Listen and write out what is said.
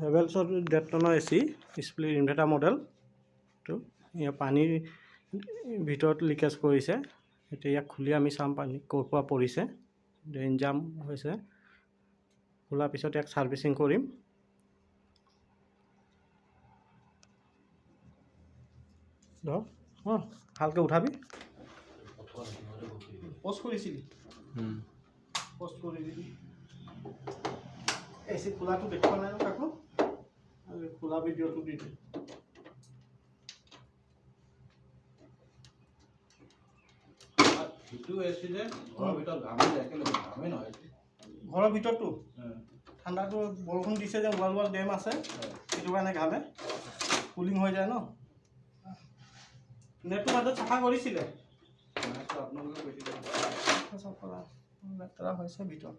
হেভেলছৰ 1.5 টনৰ AC split inverter মডেলটো ইয়াৰ পানীৰ ভিতৰত leakage কৰিছে। এতিয়া ইয়াক খুলি আমি চাম পানী ক'ৰ পৰা পৰিছে। ড্ৰেইন জাম হৈছে, খোলাৰ পিছত ইয়াক ছাৰ্ভিচিং কৰিম। ধৰ ভালকৈ উঠাবি। পষ্ট কৰিছিলি, পষ্ট কৰি দিবি। AC খোলাটো দেখুওৱা নাই কাকো, খোলা ভিডিঅ'টো দি দে। ঘৰৰ ভিতৰতো ঠাণ্ডাটো বৰষুণ দিছে যে ৱাল ডেম আছে, সেইটো কাৰণে ঘামে, কুলিং হৈ যায় ন। নেটটো মাজত চাফা কৰিছিলে, লেতেৰা হৈছে ভিতৰত।